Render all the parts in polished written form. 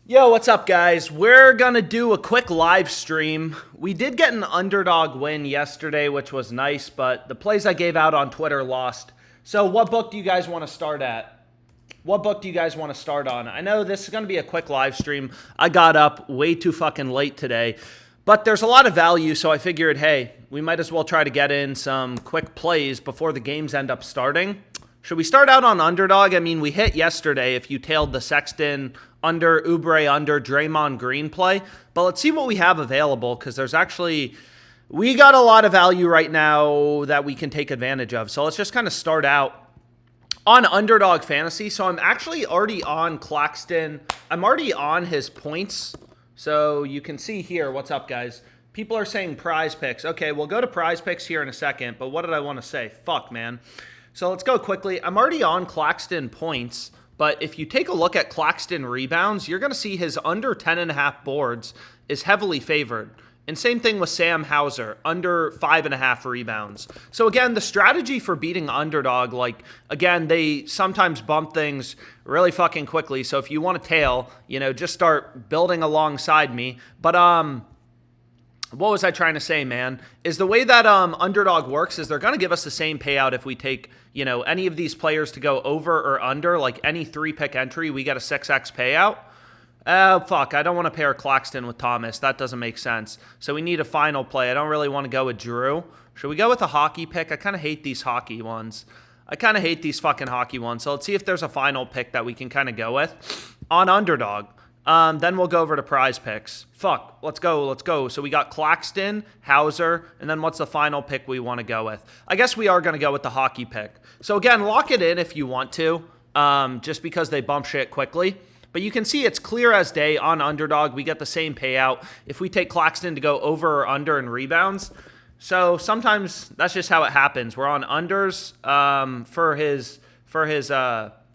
Yo, what's up, guys? We're gonna do a quick live stream. We did get an underdog win yesterday, which was nice, but the plays I gave out on Twitter lost. So what book do you guys want to start at? What book do you guys want to start on? I know this is gonna be a quick live stream. I got up way too fucking late today, but there's a lot of value, so I figured, hey, we might as well try to get in some quick plays before the games end up starting. Should we start out on underdog? I mean, we hit yesterday if you tailed the Sexton under, Oubre under, Draymond Green play. But let's see what we have available, because we got a lot of value right now that we can take advantage of. So let's just kind of start out on Underdog Fantasy. So I'm actually already on Claxton. I'm already on his points. So you can see here, what's up, guys? People are saying PrizePicks. Okay, we'll go to PrizePicks here in a second. But what did I want to say? Fuck, man. So let's go quickly. I'm already on Claxton points, but if you take a look at Claxton rebounds, you're going to see his under 10.5 boards is heavily favored. And same thing with Sam Hauser, under 5.5 rebounds. So again, the strategy for beating underdog, again, they sometimes bump things really fucking quickly. So if you want to tail, just start building alongside me. But what was I trying to say, man? Is the way that Underdog works is they're going to give us the same payout if we take, any of these players to go over or under, like any 3-pick entry, we get a 6x payout. Fuck, I don't want to pair Claxton with Thomas. That doesn't make sense. So we need a final play. I don't really want to go with Drew. Should we go with a hockey pick? I kind of hate these hockey ones. I kind of hate these fucking hockey ones. So let's see if there's a final pick that we can kind of go with on Underdog. Then we'll go over to PrizePicks. Fuck, let's go. So we got Claxton, Hauser, and then what's the final pick we want to go with? I guess we are going to go with the hockey pick. So again, lock it in if you want to, just because they bump shit quickly. But you can see it's clear as day on Underdog. We get the same payout if we take Claxton to go over or under in rebounds. So sometimes that's just how it happens. We're on unders for his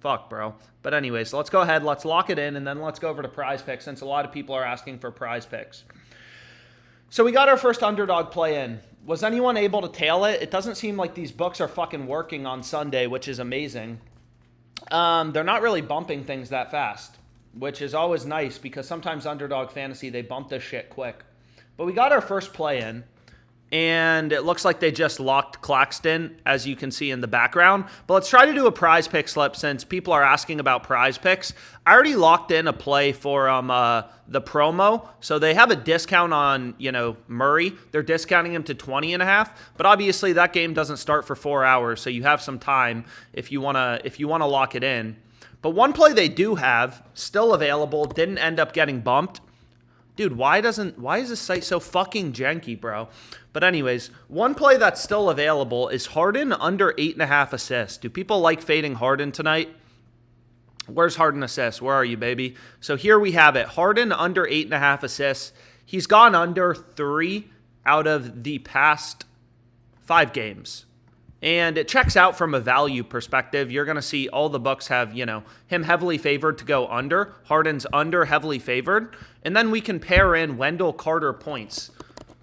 fuck, bro. But anyways, let's go ahead. Let's lock it in, and then let's go over to PrizePicks since a lot of people are asking for PrizePicks. So we got our first underdog play in. Was anyone able to tail it? It doesn't seem like these books are fucking working on Sunday, which is amazing. They're not really bumping things that fast, which is always nice because sometimes Underdog Fantasy, they bump this shit quick. But we got our first play in. And it looks like they just locked Claxton, as you can see in the background. But let's try to do a PrizePick slip since people are asking about PrizePicks. I already locked in a play for the promo. So they have a discount on, Murray. They're discounting him to 20.5. But obviously that game doesn't start for 4 hours. So you have some time if you wanna lock it in. But one play they do have, still available, didn't end up getting bumped. Dude, why is this site so fucking janky, bro? But anyways, one play that's still available is Harden under 8.5 assists. Do people like fading Harden tonight? Where's Harden assists? Where are you, baby? So here we have it. Harden under 8.5 assists. He's gone under 3 out of the past 5 games. And it checks out from a value perspective. You're going to see all the books have, him heavily favored to go under. Harden's under, heavily favored. And then we can pair in Wendell Carter points.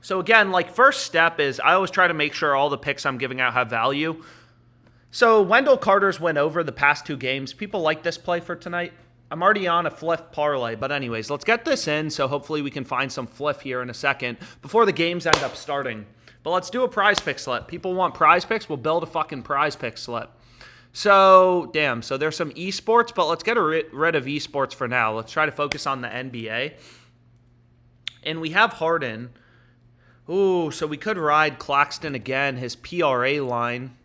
So again, first step is I always try to make sure all the picks I'm giving out have value. So Wendell Carter's went over the past 2 games. People like this play for tonight. I'm already on a Fliff parlay. But anyways, let's get this in. So hopefully we can find some Fliff here in a second before the games end up starting. But let's do a PrizePick slip. People want PrizePicks. We'll build a fucking PrizePick slip. So, damn. So there's some esports, but let's get rid of esports for now. Let's try to focus on the NBA. And we have Harden. Ooh, so we could ride Claxton again, his PRA line.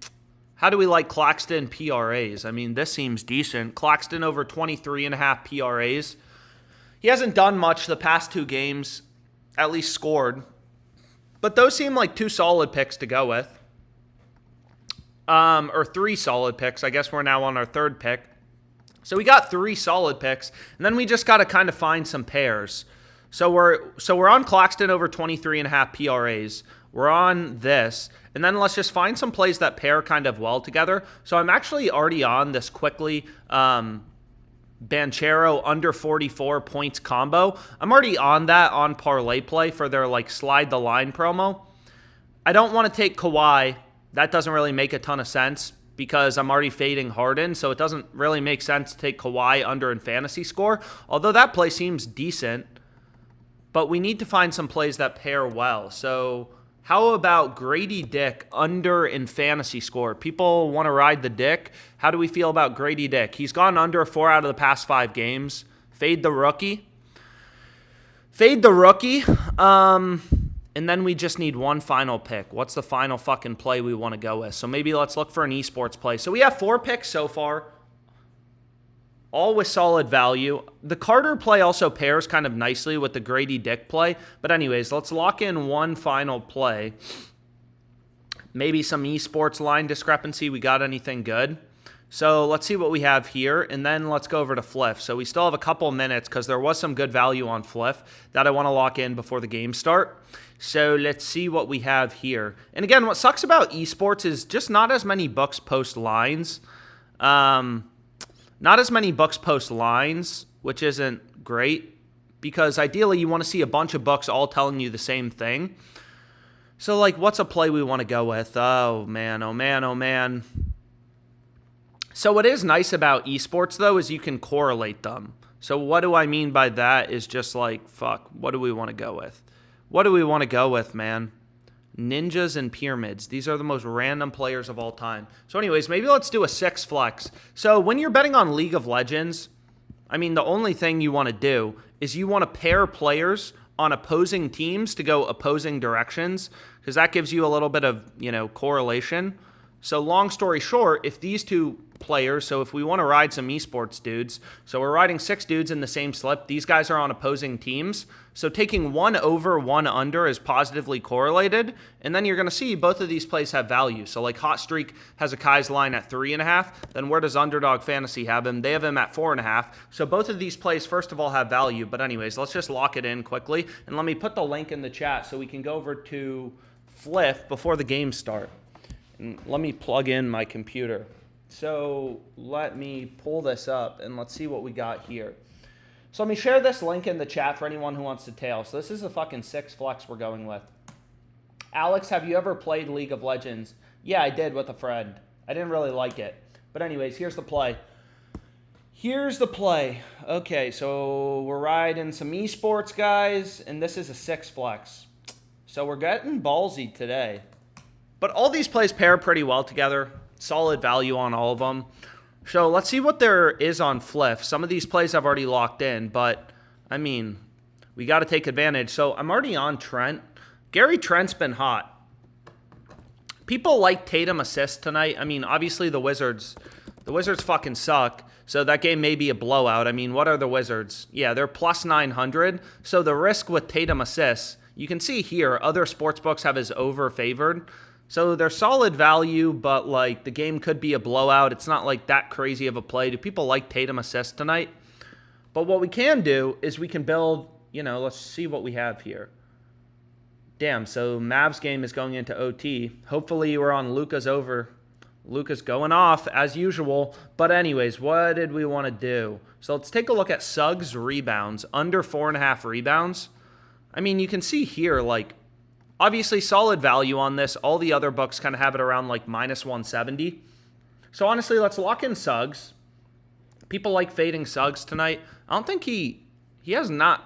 How do we like Claxton PRAs? I mean, this seems decent. Claxton over 23.5 PRAs. He hasn't done much the past 2 games, at least scored. But those seem like 2 solid picks to go with. Or 3 solid picks. I guess we're now on our 3rd pick. So we got 3 solid picks. And then we just got to kind of find some pairs. So we're on Claxton over 23.5 PRAs. We're on this. And then let's just find some plays that pair kind of well together. So I'm actually already on this quickly. Banchero under 44 points combo. I'm already on that on ParlayPlay for their slide the line promo. I don't want to take Kawhi. That doesn't really make a ton of sense. because I'm already fading Harden, so it doesn't really make sense to take Kawhi under in fantasy score, although that play seems decent. But we need to find some plays that pair well. So how about Grady Dick under in fantasy score? People want to ride the Dick. How do we feel about Grady Dick? He's gone under 4 out of the past 5 games. Fade the rookie. Fade the rookie. And then we just need one final pick. What's the final fucking play we want to go with? So maybe let's look for an esports play. So we have 4 picks so far, all with solid value. The Carter play also pairs kind of nicely with the Grady Dick play. But anyways, let's lock in one final play. Maybe some esports line discrepancy. We got anything good? So let's see what we have here, and then let's go over to Fliff. So we still have a couple minutes because there was some good value on Fliff that I want to lock in before the game start. So let's see what we have here. And again, what sucks about esports is just not as many books post lines. Not as many books post lines, which isn't great, because ideally you want to see a bunch of books all telling you the same thing. So like, what's a play we want to go with? Oh man, oh man, oh man. So what is nice about esports, though, is you can correlate them. So what do I mean by that is just like, fuck, what do we want to go with? What do we want to go with, man? Ninjas and pyramids. These are the most random players of all time. So anyways, maybe let's do a 6 flex. So when you're betting on League of Legends, I mean, the only thing you want to do is you want to pair players on opposing teams to go opposing directions, because that gives you a little bit of, correlation. So long story short, if these two players, so if we want to ride some esports dudes, so we're riding 6 dudes in the same slip, these guys are on opposing teams, so taking 1 over, 1 under is positively correlated, and then you're going to see both of these plays have value. So like Hot Streak has a Kai's line at 3.5, then where does Underdog Fantasy have him? They have him at 4.5, so both of these plays first of all have value. But anyways, let's just lock it in quickly, and let me put the link in the chat so we can go over to Fliff before the game start. And let me plug in my computer. So let me pull this up and let's see what we got here. So let me share this link in the chat for anyone who wants to tail. So this is a fucking 6 flex we're going with. Alex, have you ever played League of Legends? Yeah, I did with a friend. I didn't really like it. But anyways, here's the play. Here's the play. Okay, so we're riding some esports guys, and this is a 6 flex. So we're getting ballsy today. But all these plays pair pretty well together. Solid value on all of them. So let's see what there is on Fliff. Some of these plays I've already locked in, but I mean, we got to take advantage. So I'm already on Trent. Gary Trent's been hot. People like Tatum assist tonight. I mean, obviously the Wizards fucking suck. So that game may be a blowout. I mean, what are the Wizards? Yeah, they're plus 900. So the risk with Tatum assists, you can see here, other sportsbooks have his over favored. So they're solid value, but like the game could be a blowout. It's not like that crazy of a play. Do people like Tatum assist tonight? But what we can do is we can build, let's see what we have here. Damn, so Mavs game is going into OT. Hopefully we're on Luka's over. Luka's going off as usual. But anyways, what did we want to do? So let's take a look at Suggs rebounds. Under 4.5 rebounds. I mean, you can see here, like, obviously, solid value on this. All the other books kind of have it around like minus 170. So honestly, let's lock in Suggs. People like fading Suggs tonight. I don't think he has not.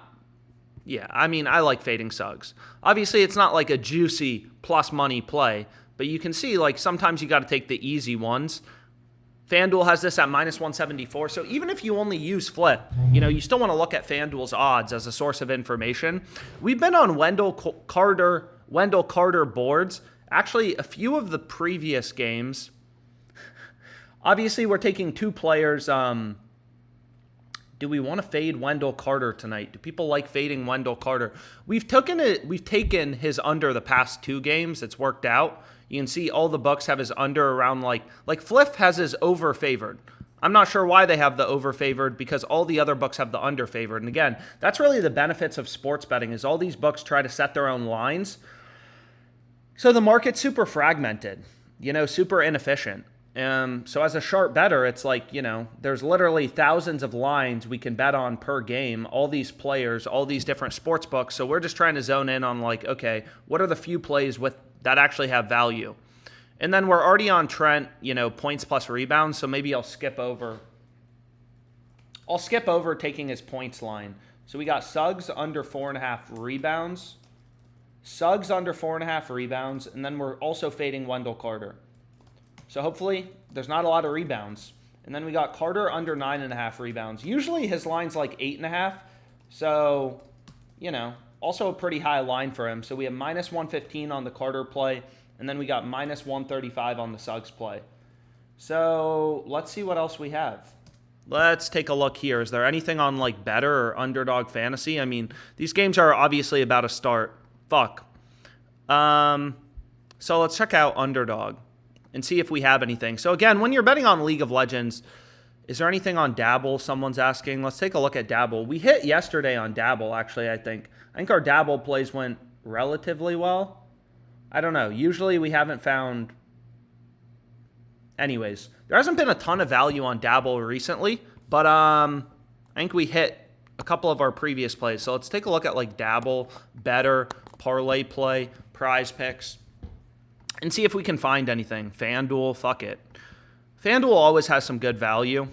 Yeah, I mean, I like fading Suggs. Obviously, it's not like a juicy plus money play, but you can see like sometimes you got to take the easy ones. FanDuel has this at minus 174. So even if you only use Fliff, you still want to look at FanDuel's odds as a source of information. We've been on Wendell Carter boards. Actually, a few of the previous games. Obviously, we're taking 2 players. Do we want to fade Wendell Carter tonight? Do people like fading Wendell Carter? We've taken his under the past 2 games. It's worked out. You can see all the Bucks have his under around like Fliff has his over favored. I'm not sure why they have the over favored, because all the other books have the under favored. And again, that's really the benefits of sports betting, is all these books try to set their own lines. So the market's super fragmented, super inefficient. So as a sharp bettor, it's like, there's literally thousands of lines we can bet on per game, all these players, all these different sports books. So we're just trying to zone in on like, okay, what are the few plays that actually have value? And then we're already on Trent, points plus rebounds, so maybe I'll skip over taking his points line. So we got Suggs under 4.5 rebounds. Suggs under 4.5 rebounds, and then we're also fading Wendell Carter. So hopefully there's not a lot of rebounds. And then we got Carter under 9.5 rebounds. Usually his line's like 8.5. So, also a pretty high line for him. So we have minus 115 on the Carter play, and then we got minus 135 on the Suggs play. So let's see what else we have. Let's take a look here. Is there anything on like Better or Underdog Fantasy? I mean, these games are obviously about to start. Fuck. So let's check out Underdog and see if we have anything. So again, when you're betting on League of Legends, is there anything on Dabble? Someone's asking. Let's take a look at Dabble. We hit yesterday on Dabble, actually, I think. I think our Dabble plays went relatively well. I don't know. Usually we haven't found... Anyways, there hasn't been a ton of value on Dabble recently, but I think we hit a couple of our previous plays. So let's take a look at like Dabble, Better, ParlayPlay, PrizePicks, and see if we can find anything. FanDuel, fuck it. FanDuel always has some good value,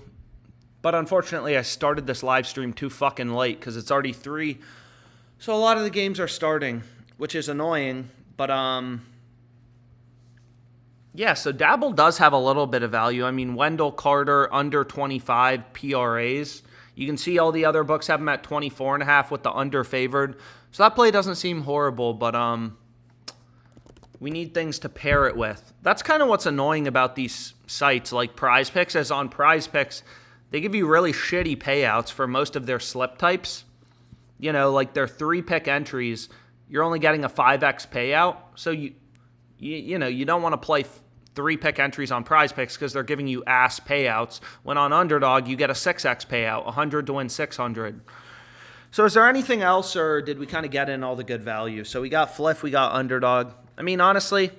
but unfortunately I started this live stream too fucking late because it's already 3. So a lot of the games are starting, which is annoying, but yeah, so Dabble does have a little bit of value. I mean, Wendell Carter under 25 PRAs. You can see all the other books have him at 24.5 with the under favored. So that play doesn't seem horrible, but we need things to pair it with. That's kind of what's annoying about these sites like PrizePicks, as on PrizePicks, they give you really shitty payouts for most of their slip types. Like their 3-pick entries, you're only getting a 5x payout. So you don't want to play 3-pick entries on PrizePicks because they're giving you ass payouts. When on Underdog, you get a 6x payout, 100 to win 600. So is there anything else, or did we kind of get in all the good value? So we got Fliff, we got Underdog. I mean, honestly,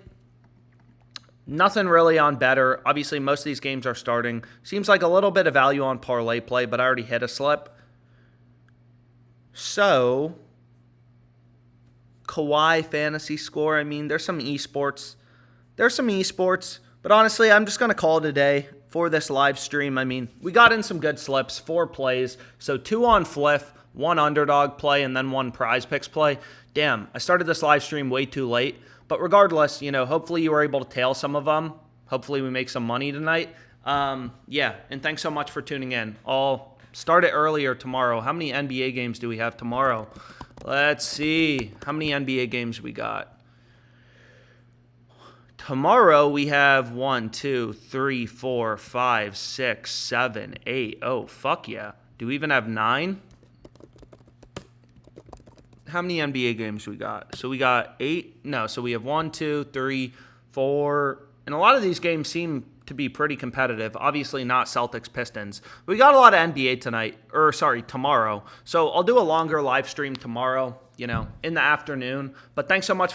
nothing really on Better. Obviously, most of these games are starting. Seems like a little bit of value on ParlayPlay, but I already hit a slip. So, Kawhi fantasy score. I mean, there's some Esports. But honestly, I'm just going to call it a day for this live stream. I mean, we got in some good slips, 4 plays. So 2 on Fliff, 1 Underdog play, and then 1 PrizePicks play. Damn, I started this live stream way too late. But regardless, hopefully you were able to tail some of them. Hopefully we make some money tonight. Yeah, and thanks so much for tuning in. I'll start it earlier tomorrow. How many NBA games do we have tomorrow? Let's see. How many NBA games we got? Tomorrow we have 1, 2, 3, 4, 5, 6, 7, 8. Oh, fuck yeah. Do we even have 9? How many NBA games we got? So we got 8. No, so we have 1, 2, 3, 4. And a lot of these games seem to be pretty competitive. Obviously not Celtics Pistons. We got a lot of NBA tomorrow. So I'll do a longer live stream tomorrow, in the afternoon. But thanks so much